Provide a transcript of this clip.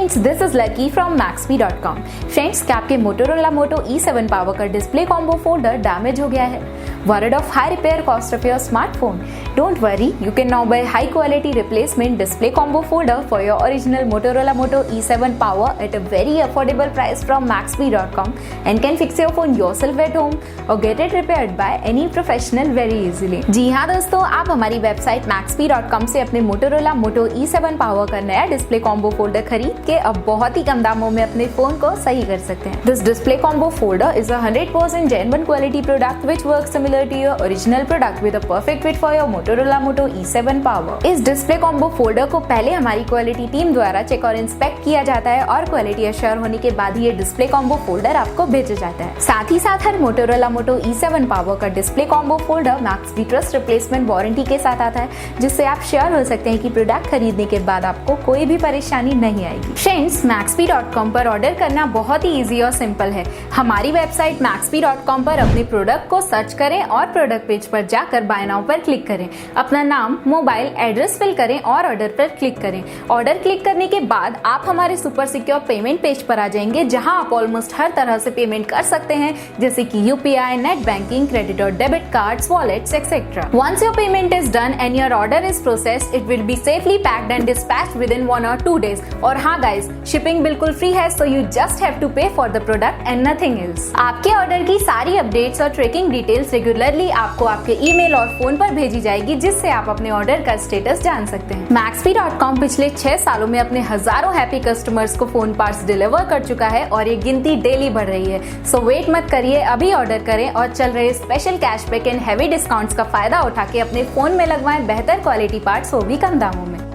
Friends, this is lucky from Maxbhi.com। Friends, क्या आपके Motorola Moto E7 Power का display combo folder damage हो गया है? Worried of high repair cost of your smartphone? Don't worry, you can now buy high quality replacement display combo folder for your original Motorola Moto E7 Power at a very affordable price from Maxbhi.com and can fix your phone yourself at home or get it repaired by any professional very easily। जी हाँ दोस्तों, आप हमारी website Maxbhi.com से अपने Motorola Moto E7 Power का नया display combo folder खरीद के अब बहुत ही कम दामों में अपने फोन को सही कर सकते हैं। This display combo folder is a 100% genuine quality product which works similar to your original product with a perfect fit for your Motorola Moto E7 Power। इस डिस्प्ले कॉम्बो फोल्डर को पहले हमारी क्वालिटी टीम द्वारा check और inspect किया जाता है और क्वालिटी अश्योर होने के बाद ये डिस्प्ले कॉम्बो फोल्डर आपको भेजा जाता है। साथ ही साथ हर Motorola Moto E7 Power का display combo folder Maxbhi trust replacement warranty के साथ आता है, जिससे आप श्योर हो सकते हैं कि प्रोडक्ट खरीदने के बाद आपको कोई भी परेशानी नहीं आएगी। फ्रेंड्स, Maxbhi.com पर ऑर्डर करना बहुत ही इजी और सिंपल है। हमारी वेबसाइट Maxbhi.com पर अपने प्रोडक्ट को सर्च करें और प्रोडक्ट पेज पर जाकर बाय नाउ पर क्लिक करें। अपना नाम, मोबाइल एड्रेस फिल करें और ऑर्डर पर क्लिक करें। ऑर्डर क्लिक करने के बाद आप हमारे सुपर सिक्योर पेमेंट पेज पर आ जाएंगे, जहां आप ऑलमोस्ट हर तरह से पेमेंट कर सकते हैं, जैसे कि UPI, नेट बैंकिंग, क्रेडिट और debit cards, wallets etcetera. Once your payment is done and your order is processed, it will be safely packed and dispatched within 1 or 2 days। और हाँ गाइस, शिपिंग बिल्कुल free है, so you just have to pay for the product and nothing else. आपके order की सारी updates और tracking details regularly आपको आपके ईमेल और फोन पर भेजी जाएगी, जिससे आप अपने ऑर्डर का स्टेटस जान सकते हैं। Maxbhi.com पिछले 6 सालों में अपने हजारों हैप्पी कस्टमर्स को फोन पार्ट्स डिलीवर कर चुका है और ये गिनती डेली बढ़ रही है। सो वेट मत करिए, अभी ऑर्डर करें और चल रहे special cashback and heavy discounts का फायदा उठा के अपने फोन में लगवाएं बेहतर क्वालिटी पार्ट्स, वो भी कम दामों में।